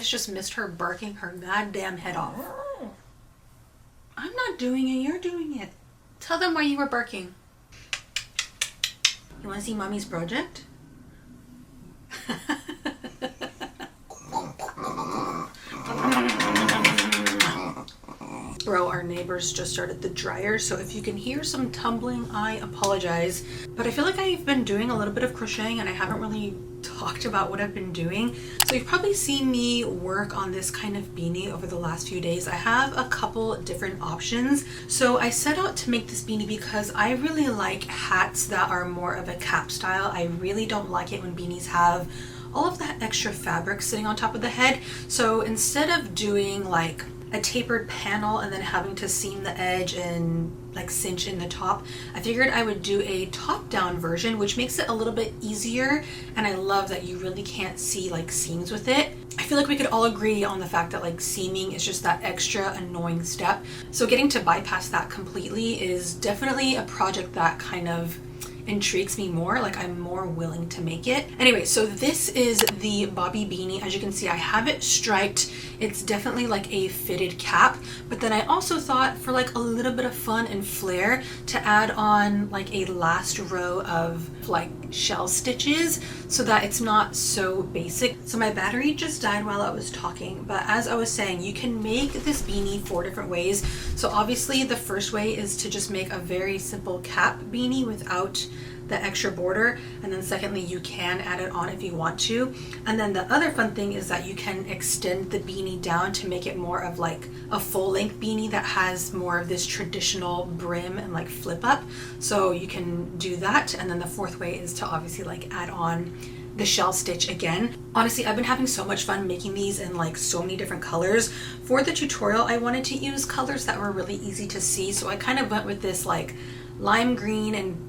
guys just missed her barking her goddamn head off. I'm not doing it, you're doing it. Tell them why you were barking. You want to see mommy's project? Bro, our neighbors just started the dryer, so if you can hear some tumbling, I apologize. But I feel like I've been doing a little bit of crocheting and I haven't really talked about what I've been doing. So you've probably seen me work on this kind of beanie over the last few days. I have a couple different options. So I set out to make this beanie because I really like hats that are more of a cap style. I really don't like it when beanies have all of that extra fabric sitting on top of the head. So instead of doing like a tapered panel and then having to seam the edge and like cinch in the top, I figured I would do a top-down version, which makes it a little bit easier, and I love that you really can't see like seams with it. I feel like we could all agree on the fact that like seaming is just that extra annoying step. So getting to bypass that completely is definitely a project that kind of intrigues me more. Like I'm more willing to make it. Anyway, so this is the Bobby beanie. As you can see, I have it striped. It's definitely like a fitted cap, but then I also thought for like a little bit of fun and flair to add on like a last row of like shell stitches so that it's not so basic. So my battery just died while I was talking, but as I was saying, you can make this beanie 4 different ways. So obviously the first way is to just make a very simple cap beanie without the extra border, and then secondly you can add it on if you want to. And then the other fun thing is that you can extend the beanie down to make it more of like a full-length beanie that has more of this traditional brim and like flip up. So you can do that. And then the fourth way is to obviously like add on the shell stitch again. Honestly, I've been having so much fun making these in like so many different colors. For the tutorial, I wanted to use colors that were really easy to see, so I kind of went with this like lime green and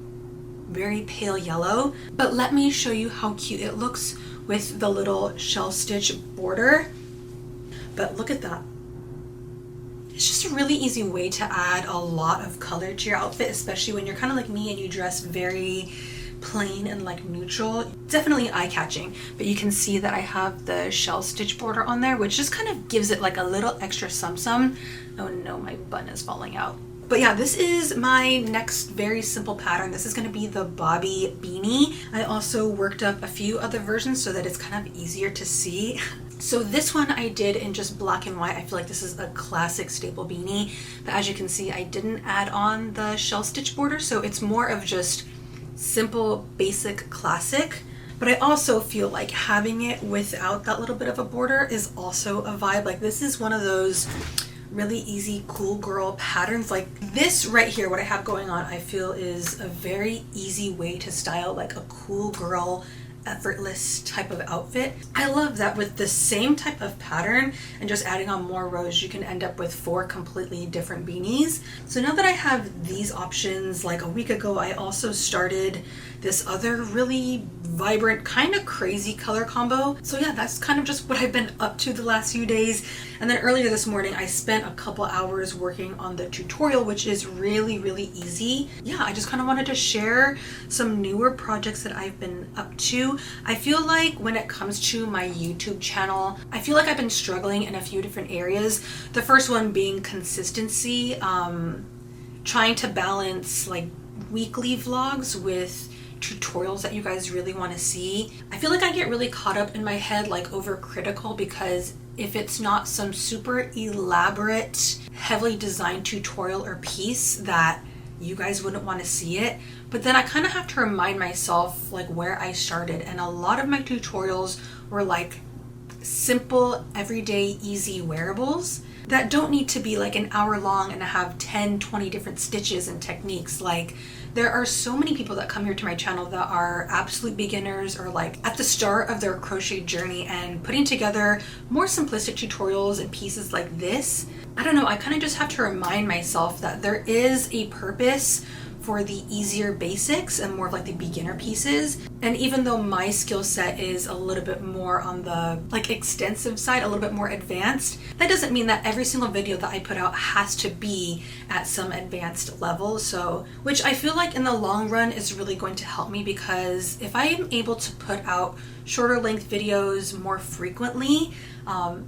very pale yellow. But let me show you how cute it looks with the little shell stitch border. But look at that. It's just a really easy way to add a lot of color to your outfit, especially when you're kind of like me and you dress very plain and like neutral. Definitely eye-catching, but you can see that I have the shell stitch border on there, which just kind of gives it like a little extra sum. Oh no, my bun is falling out. But yeah, this is my next very simple pattern. This is going to be the Bobby beanie. I also worked up a few other versions so that it's kind of easier to see. So this one I did in just black and white. I feel like this is a classic staple beanie, but as you can see, I didn't add on the shell stitch border, so it's more of just simple, basic, classic. But I also feel like having it without that little bit of a border is also a vibe. Like this is one of those really easy cool girl patterns. Like this right here, what I have going on, I feel is a very easy way to style like a cool girl, effortless type of outfit. I love that with the same type of pattern and just adding on more rows, you can end up with 4 completely different beanies. So now that I have these options, like a week ago, I also started this other really vibrant, kind of crazy color combo. So yeah, that's kind of just what I've been up to the last few days. And then earlier this morning, I spent a couple hours working on the tutorial, which is really, really easy. Yeah, I just kind of wanted to share some newer projects that I've been up to. I feel like when it comes to my YouTube channel, I feel like I've been struggling in a few different areas. The first one being consistency, trying to balance like weekly vlogs with tutorials that you guys really want to see. I feel like I get really caught up in my head, like overcritical, because if it's not some super elaborate, heavily designed tutorial or piece, that you guys wouldn't want to see it. But then I kind of have to remind myself like where I started, and a lot of my tutorials were like simple, everyday, easy wearables that don't need to be like an hour long and have 10-20 different stitches and techniques. Like there are so many people that come here to my channel that are absolute beginners or like at the start of their crochet journey, and putting together more simplistic tutorials and pieces like this, I don't know, I kind of just have to remind myself that there is a purpose for the easier basics and more of like the beginner pieces. And even though my skill set is a little bit more on the like extensive side, a little bit more advanced, that doesn't mean that every single video that I put out has to be at some advanced level. So, which I feel like in the long run is really going to help me, because if I am able to put out shorter length videos more frequently,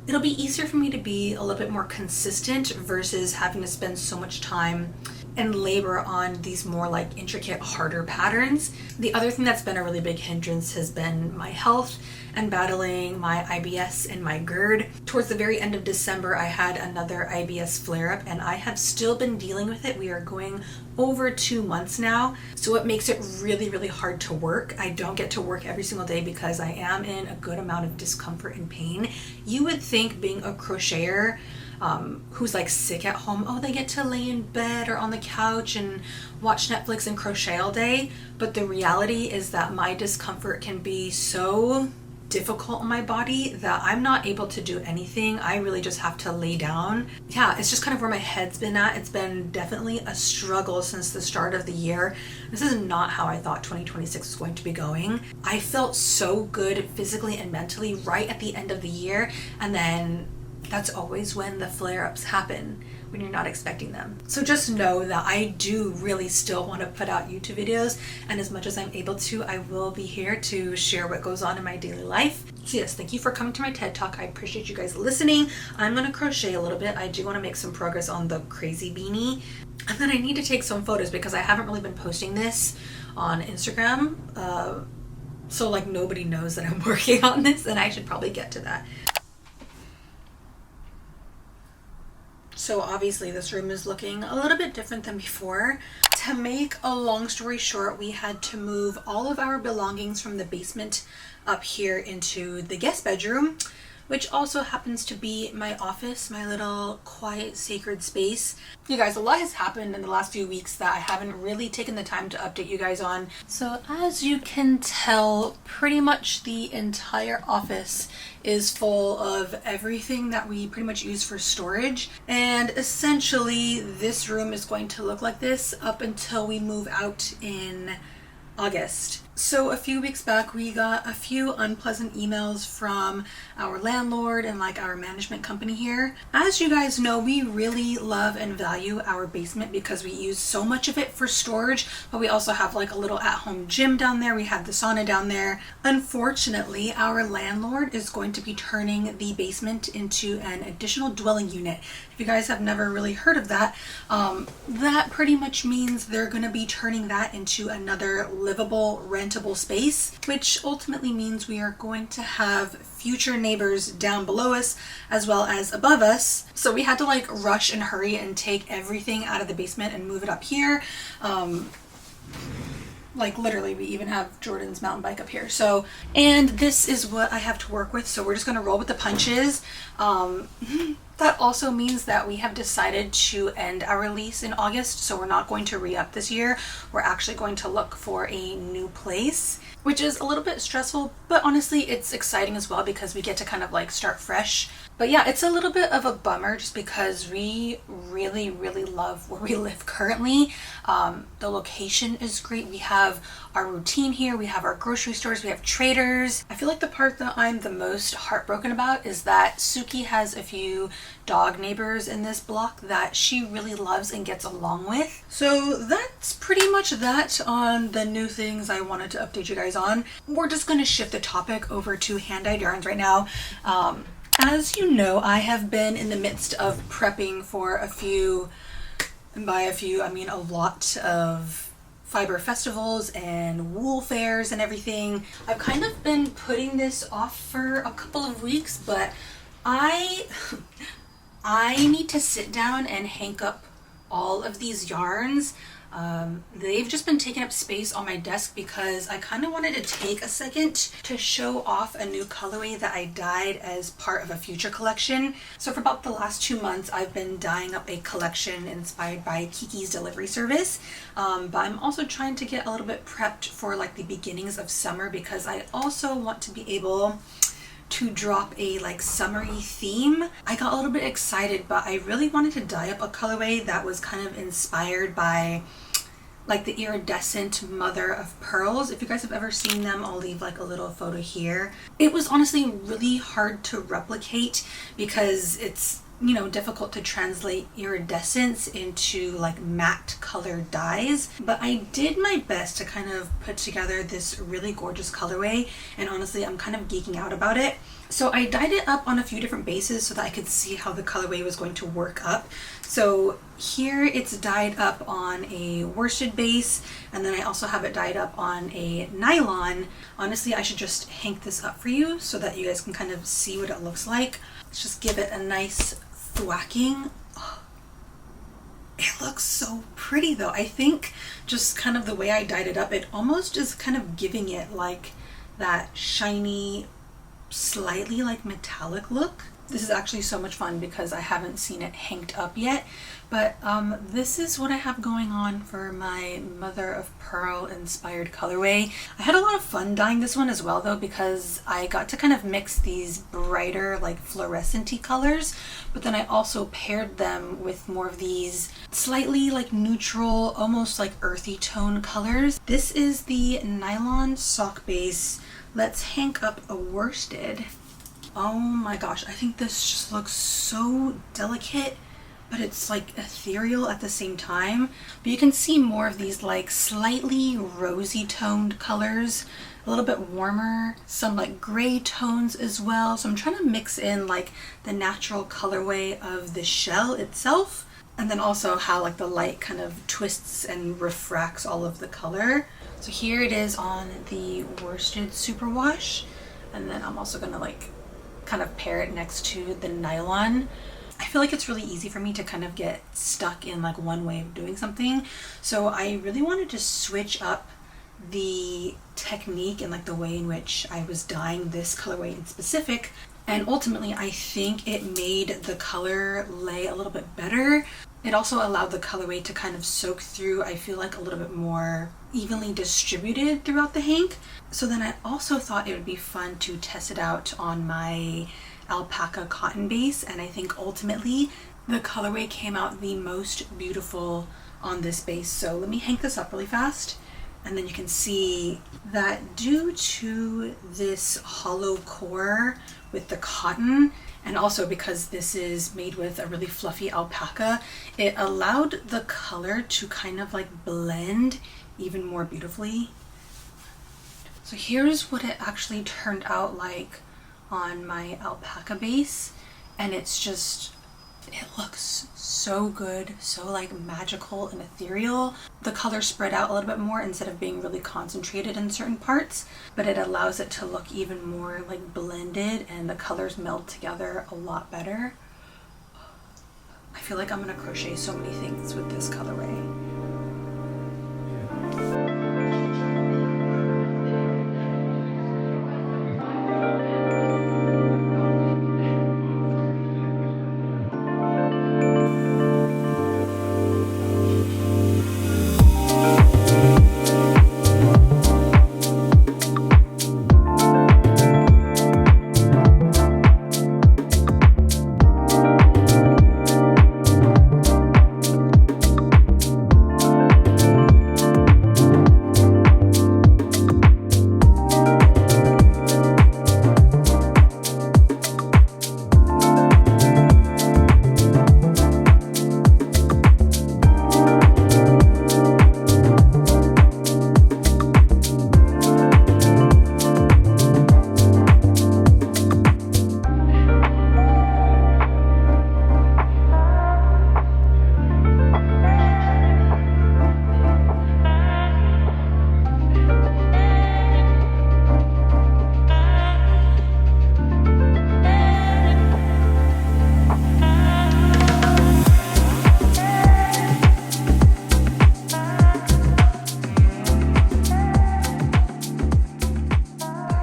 it'll be easier for me to be a little bit more consistent versus having to spend so much time and labor on these more like intricate, harder patterns. The other thing that's been a really big hindrance has been my health and battling my IBS and my GERD. Towards the very end of December, I had another IBS flare-up and I have still been dealing with it. We are going over 2 months now, so it makes it really, really hard to work. I don't get to work every single day because I am in a good amount of discomfort and pain. You would think being a crocheter who's like sick at home, oh, they get to lay in bed or on the couch and watch Netflix and crochet all day. But the reality is that my discomfort can be so difficult on my body that I'm not able to do anything. I really just have to lay down. Yeah, it's just kind of where my head's been at. It's been definitely a struggle since the start of the year. This is not how I thought 2026 was going to be going. I felt so good physically and mentally right at the end of the year, and then that's always when the flare-ups happen, when you're not expecting them. So just know that I do really still want to put out YouTube videos, and as much as I'm able to, I will be here to share what goes on in my daily life. So yes, thank you for coming to my TED Talk. I appreciate you guys listening. I'm going to crochet a little bit. I do want to make some progress on the crazy beanie, and then I need to take some photos because I haven't really been posting this on Instagram. So like nobody knows that I'm working on this, and I should probably get to that. So obviously this room is looking a little bit different than before. To make a long story short, we had to move all of our belongings from the basement up here into the guest bedroom, which also happens to be my office, my little quiet, sacred space. You guys, a lot has happened in the last few weeks that I haven't really taken the time to update you guys on. So as you can tell, pretty much the entire office is full of everything that we pretty much use for storage. And essentially, this room is going to look like this up until we move out in August. So a few weeks back, we got a few unpleasant emails from our landlord and like our management company here. As you guys know, we really love and value our basement because we use so much of it for storage, but we also have like a little at-home gym down there. We have the sauna down there. Unfortunately, our landlord is going to be turning the basement into an additional dwelling unit. If you guys have never really heard of that, that pretty much means they're going to be turning that into another livable, rentable space, which ultimately means we are going to have future neighbors down below us as well as above us. So we had to like rush and hurry and take everything out of the basement and move it up here. Like literally, we even have Jordan's mountain bike up here. So, and this is what I have to work with. So we're just going to roll with the punches. That also means that we have decided to end our lease in August. So we're not going to re-up this year. We're actually going to look for a new place, which is a little bit stressful, but honestly, it's exciting as well because we get to kind of like start fresh. But yeah, it's a little bit of a bummer just because we really, really love where we live currently. The location is great. We have our routine here. We have our grocery stores. We have traders. I feel like the part that I'm the most heartbroken about is that Suki has a few dog neighbors in this block that she really loves and gets along with. So that's pretty much that on the new things I wanted to update you guys on. We're just going to shift the topic over to hand-dyed yarns right now. As you know, I have been in the midst of prepping for a few, and by a few, I mean a lot of fiber festivals and wool fairs and everything. I've kind of been putting this off for a couple of weeks, but I need to sit down and hank up all of these yarns. They've just been taking up space on my desk because I kind of wanted to take a second to show off a new colorway that I dyed as part of a future collection. So for about the last 2 months, I've been dyeing up a collection inspired by Kiki's delivery service. But I'm also trying to get a little bit prepped for like the beginnings of summer because I also want to be able to drop a like summery theme. I got a little bit excited, but I really wanted to dye up a colorway that was kind of inspired by like the iridescent mother of pearls. If you guys have ever seen them, I'll leave like a little photo here. It was honestly really hard to replicate because it's, you know, difficult to translate iridescence into like matte colored dyes, but I did my best to kind of put together this really gorgeous colorway, and honestly I'm kind of geeking out about it. So I dyed it up on a few different bases so that I could see how the colorway was going to work up. So here it's dyed up on a worsted base, and then I also have it dyed up on a nylon. Honestly, I should just hang this up for you so that you guys can kind of see what it looks like. Let's just give it a nice thwacking. Oh, it looks so pretty though. I think just kind of the way I dyed it up, it almost is kind of giving it like that shiny, slightly like metallic look. This is actually so much fun because I haven't seen it hanged up yet, but this is what I have going on for my mother of pearl inspired colorway. I had a lot of fun dyeing this one as well though, because I got to kind of mix these brighter like fluorescent-y colors, but then I also paired them with more of these slightly like neutral, almost like earthy tone colors. This is the nylon sock base. Let's hang up a worsted. Oh my gosh, I think this just looks so delicate, but it's like ethereal at the same time. But you can see more of these like slightly rosy toned colors, a little bit warmer, some like gray tones as well. So I'm trying to mix in like the natural colorway of the shell itself, and then also how like the light kind of twists and refracts all of the color. So here it is on the worsted superwash, and then I'm also gonna like kind of pair it next to the nylon. I feel like it's really easy for me to kind of get stuck in like one way of doing something, so I really wanted to switch up the technique and like the way in which I was dyeing this colorway in specific, and ultimately I think it made the color lay a little bit better. It also allowed the colorway to kind of soak through, I feel like a little bit more evenly distributed throughout the hank. So then I also thought it would be fun to test it out on my alpaca cotton base, and I think ultimately the colorway came out the most beautiful on this base. So let me hang this up really fast, and then you can see that due to this hollow core with the cotton, and also because this is made with a really fluffy alpaca, it allowed the color to kind of like blend even more beautifully. So here's what it actually turned out like on my alpaca base, and it's just, it looks so good, so like magical and ethereal. The color spread out a little bit more instead of being really concentrated in certain parts, but it allows it to look even more like blended, and the colors meld together a lot better. I feel like I'm gonna crochet so many things with this colorway.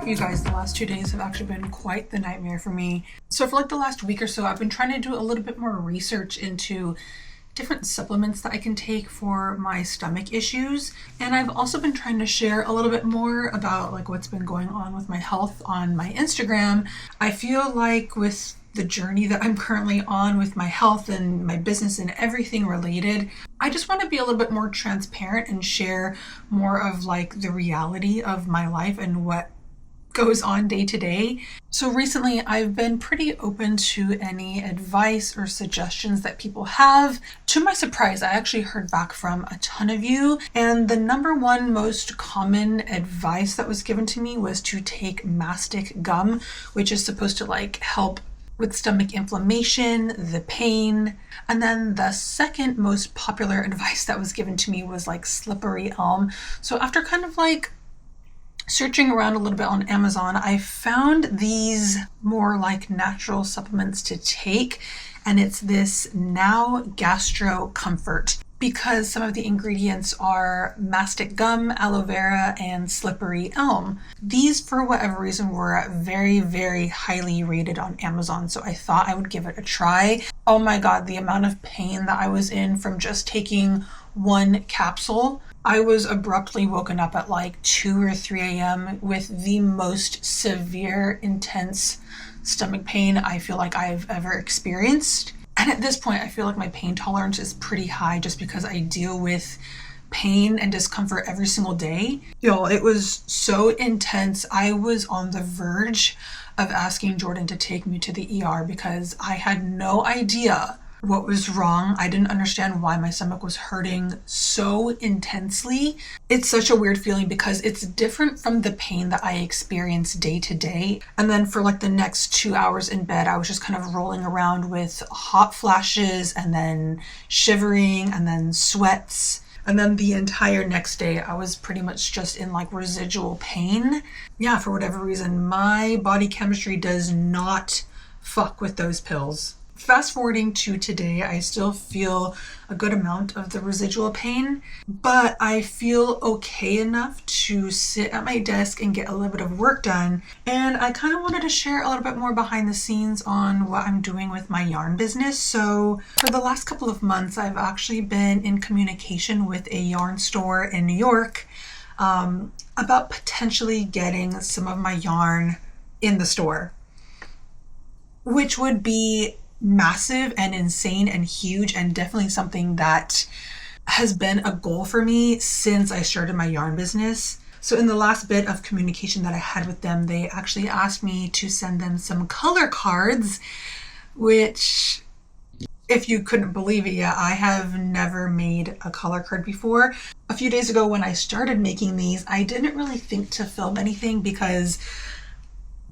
You guys, the last 2 days have actually been quite the nightmare for me. So for like the last week or so, I've been trying to do a little bit more research into different supplements that I can take for my stomach issues. And I've also been trying to share a little bit more about like what's been going on with my health on my Instagram. I feel like with the journey that I'm currently on with my health and my business and everything related, I just want to be a little bit more transparent and share more of like the reality of my life and what goes on day to day. So recently I've been pretty open to any advice or suggestions that people have. To my surprise, I actually heard back from a ton of you, and the number one most common advice that was given to me was to take mastic gum, which is supposed to like help with stomach inflammation, the pain. And then the second most popular advice that was given to me was like slippery elm. So after kind of like searching around a little bit on Amazon, I found these more like natural supplements to take, and it's this Now Gastro Comfort, because some of the ingredients are mastic gum, aloe vera, and slippery elm. These, for whatever reason, were very, very highly rated on Amazon, so I thought I would give it a try. Oh my god, the amount of pain that I was in from just taking one capsule. I was abruptly woken up at like 2 or 3 a.m. with the most severe, intense stomach pain I feel like I've ever experienced. And at this point, I feel like my pain tolerance is pretty high just because I deal with pain and discomfort every single day. Y'all, it was so intense. I was on the verge of asking Jordan to take me to the ER because I had no idea what was wrong. I didn't understand why my stomach was hurting so intensely. It's such a weird feeling because it's different from the pain that I experience day to day. And then for like the next 2 hours in bed, I was just kind of rolling around with hot flashes and then shivering and then sweats. And then the entire next day, I was pretty much just in like residual pain. Yeah, for whatever reason, my body chemistry does not fuck with those pills. Fast forwarding to today, I still feel a good amount of the residual pain, but I feel okay enough to sit at my desk and get a little bit of work done. And I kind of wanted to share a little bit more behind the scenes on what I'm doing with my yarn business. So for the last couple of months, I've actually been in communication with a yarn store in New York about potentially getting some of my yarn in the store, which would be massive and insane and huge, and definitely something that has been a goal for me since I started my yarn business. So in the last bit of communication that I had with them, they actually asked me to send them some color cards, which, if you couldn't believe it yet, I have never made a color card before. A few days ago when I started making these, I didn't really think to film anything because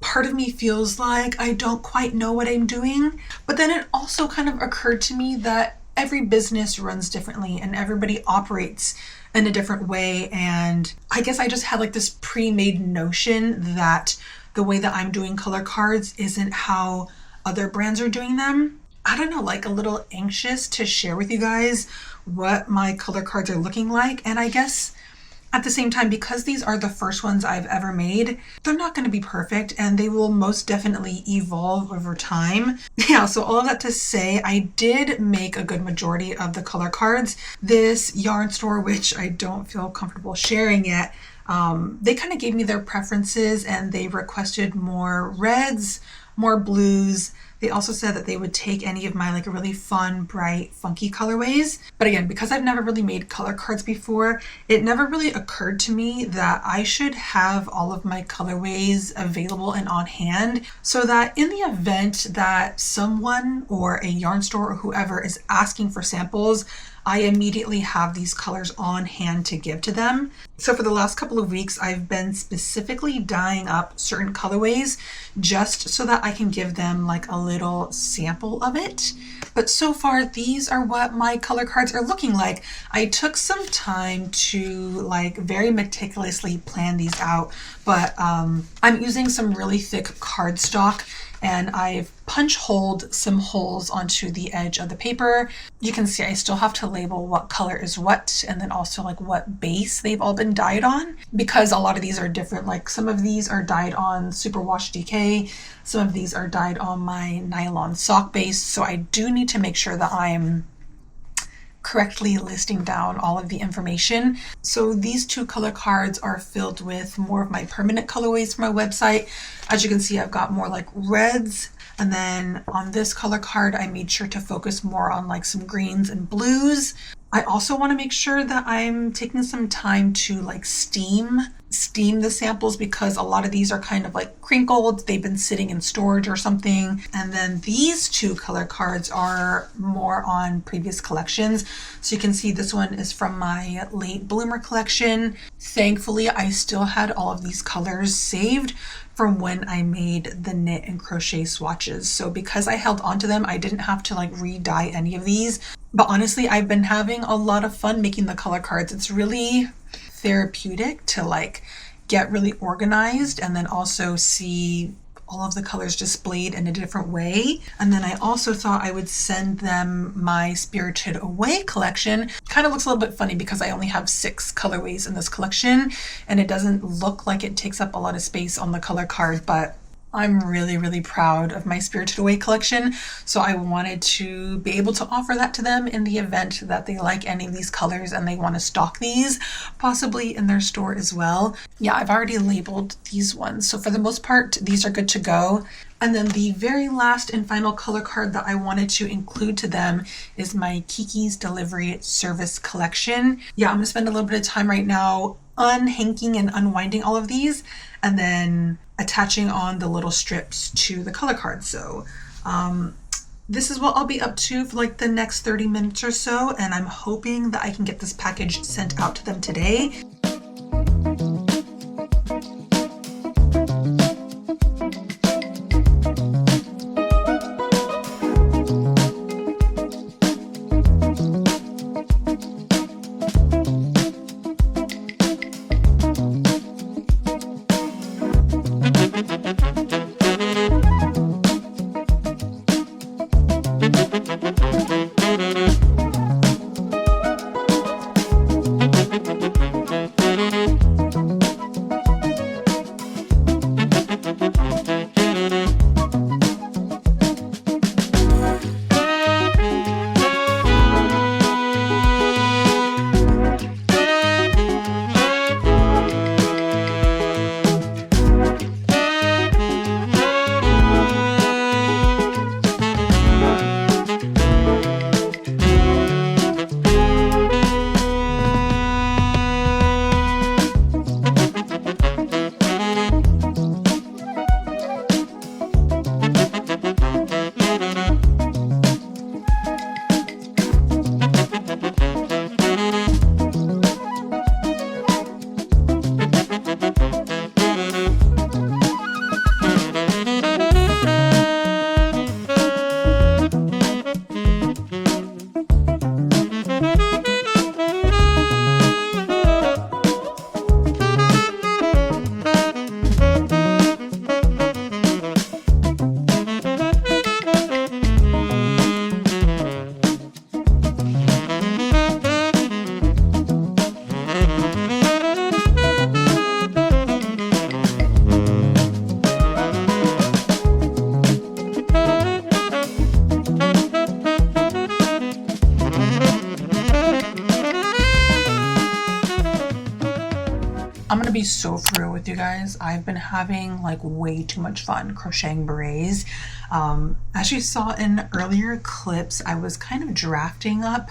part of me feels like I don't quite know what I'm doing. But then it also kind of occurred to me that every business runs differently and everybody operates in a different way. And I guess I just had like this pre-made notion that the way that I'm doing color cards isn't how other brands are doing them. I don't know, like a little anxious to share with you guys what my color cards are looking like. And I guess at the same time, because these are the first ones I've ever made, they're not going to be perfect and they will most definitely evolve over time. Yeah, so all of that to say, I did make a good majority of the color cards. This yarn store, which I don't feel comfortable sharing yet, they kind of gave me their preferences and they requested more reds, more blues. They also said that they would take any of my like really fun, bright, funky colorways. But again, because I've never really made color cards before, it never really occurred to me that I should have all of my colorways available and on hand so that in the event that someone or a yarn store or whoever is asking for samples, I immediately have these colors on hand to give to them. So for the last couple of weeks, I've been specifically dyeing up certain colorways just so that I can give them like a little sample of it. But so far, these are what my color cards are looking like. I took some time to like very meticulously plan these out, but I'm using some really thick cardstock and I've punch holed some holes onto the edge of the paper. You can see I still have to label what color is what and then also like what base they've all been dyed on, because a lot of these are different. Like some of these are dyed on Superwash DK, some of these are dyed on my nylon sock base. So I do need to make sure that I'm correctly listing down all of the information. So these 2 color cards are filled with more of my permanent colorways for my website. As you can see, I've got more like reds. And then on this color card, I made sure to focus more on like some greens and blues. I also want to make sure that I'm taking some time to like steam the samples, because a lot of these are kind of like crinkled. They've been sitting in storage or something. And then these 2 color cards are more on previous collections. So you can see this one is from my late bloomer collection. Thankfully, I still had all of these colors saved from when I made the knit and crochet swatches. So because I held onto them, I didn't have to like re-dye any of these. But honestly, I've been having a lot of fun making the color cards. It's really therapeutic to like get really organized and then also see all of the colors displayed in a different way. And then I also thought I would send them my Spirited Away collection. Kind of looks a little bit funny because I only have 6 colorways in this collection and it doesn't look like it takes up a lot of space on the color card, but I'm really, really proud of my Spirited Away collection. So I wanted to be able to offer that to them in the event that they like any of these colors and they want to stock these, possibly in their store as well. Yeah, I've already labeled these ones. So for the most part, these are good to go. And then the very last and final color card that I wanted to include to them is my Kiki's Delivery Service collection. Yeah, I'm gonna spend a little bit of time right now unhanking and unwinding all of these and then attaching on the little strips to the color card. So this is what I'll be up to for like the next 30 minutes or so, and I'm hoping that I can get this package sent out to them today. I'm gonna be so for real with you guys. I've been having like way too much fun crocheting berets. As you saw in earlier clips, I was kind of drafting up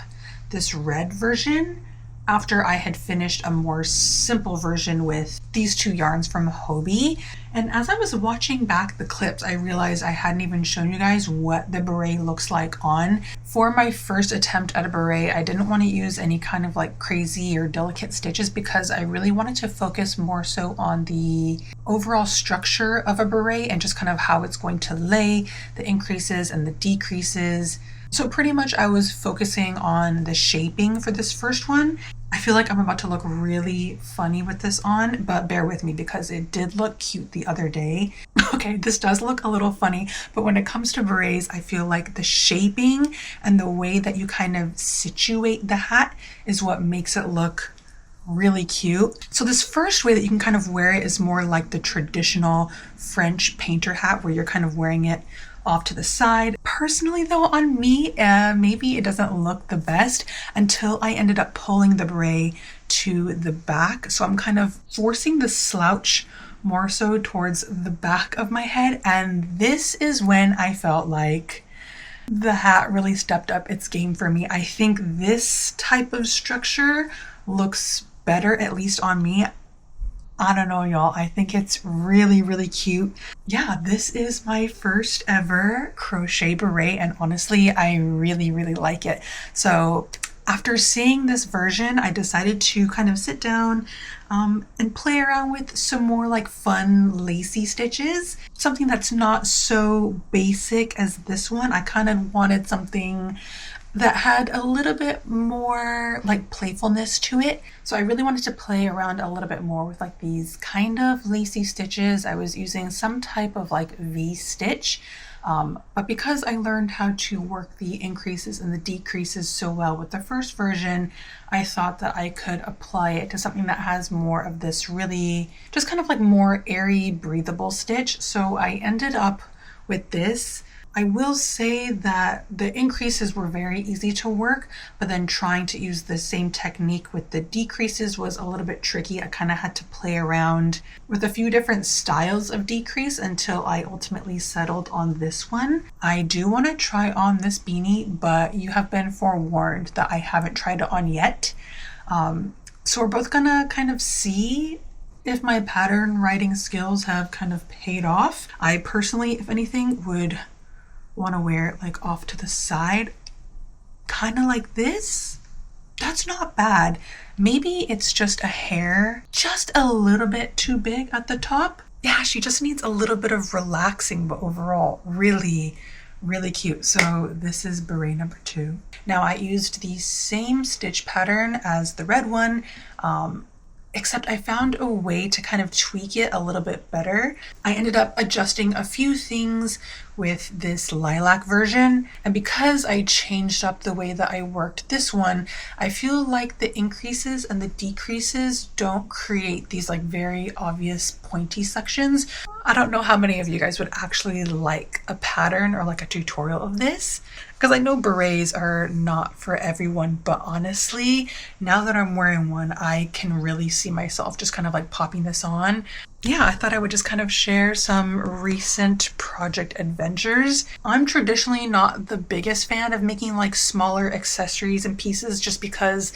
this red version after I had finished a more simple version with these 2 yarns from Hobie. And as I was watching back the clips, I realized I hadn't even shown you guys what the beret looks like on. For my first attempt at a beret, I didn't want to use any kind of like crazy or delicate stitches because I really wanted to focus more so on the overall structure of a beret and just kind of how it's going to lay, the increases and the decreases. So pretty much I was focusing on the shaping for this first one. I feel like I'm about to look really funny with this on, but bear with me because it did look cute the other day. Okay, this does look a little funny, but when it comes to berets, I feel like the shaping and the way that you kind of situate the hat is what makes it look really cute. So this first way that you can kind of wear it is more like the traditional French painter hat where you're kind of wearing it off to the side. Personally though, on me, maybe it doesn't look the best until I ended up pulling the beret to the back. So I'm kind of forcing the slouch more so towards the back of my head. And this is when I felt like the hat really stepped up its game for me. I think this type of structure looks better, at least on me. I don't know, y'all. I think it's really, really cute. Yeah, this is my first ever crochet beret, and honestly, I really, really like it. So after seeing this version, I decided to kind of sit down and play around with some more like fun lacy stitches. Something that's not so basic as this one. I kind of wanted something that had a little bit more like playfulness to it. So I really wanted to play around a little bit more with like these kind of lacy stitches. I was using some type of like V stitch, but because I learned how to work the increases and the decreases so well with the first version, I thought that I could apply it to something that has more of this really just kind of like more airy, breathable stitch. So I ended up with this. I will say that the increases were very easy to work, but then trying to use the same technique with the decreases was a little bit tricky. I kind of had to play around with a few different styles of decrease until I ultimately settled on this one. I do want to try on this beanie, but you have been forewarned that I haven't tried it on yet. So we're both gonna kind of see if my pattern writing skills have kind of paid off. I personally, if anything, would want to wear it like off to the side, kind of like this. That's not bad. Maybe it's just a hair, just a little bit too big at the top. Yeah, she just needs a little bit of relaxing, but overall really, really cute. So this is beret number 2. Now I used the same stitch pattern as the red one, except I found a way to kind of tweak it a little bit better. I ended up adjusting a few things with this lilac version, and because I changed up the way that I worked this one, I feel like the increases and the decreases don't create these like very obvious pointy sections. I don't know how many of you guys would actually like a pattern or like a tutorial of this, because I know berets are not for everyone, but honestly, now that I'm wearing one, I can really see myself just kind of like popping this on. Yeah, I thought I would just kind of share some recent project adventures. I'm traditionally not the biggest fan of making like smaller accessories and pieces just because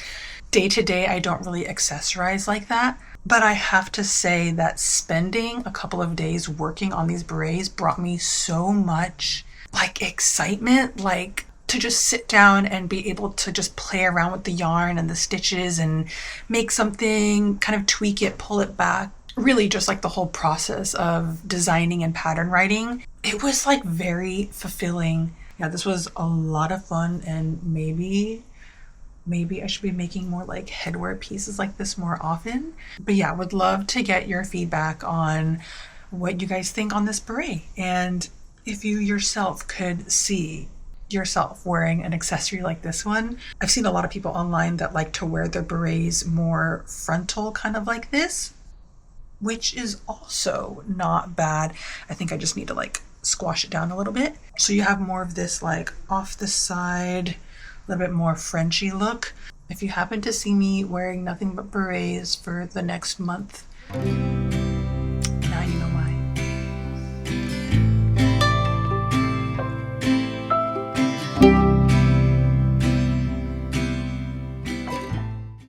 day to day I don't really accessorize like that. But I have to say that spending a couple of days working on these berets brought me so much like excitement, like to just sit down and be able to just play around with the yarn and the stitches and make something, kind of tweak it, pull it back. Really just like the whole process of designing and pattern writing. It was like very fulfilling. Yeah, this was a lot of fun, and maybe I should be making more like headwear pieces like this more often. But yeah, would love to get your feedback on what you guys think on this beret, and if you yourself could see yourself wearing an accessory like this one. I've seen a lot of people online that like to wear their berets more frontal, kind of like this, which is also not bad. I think I just need to like squash it down a little bit. So you have more of this like off the side, a little bit more Frenchy look. If you happen to see me wearing nothing but berets for the next month,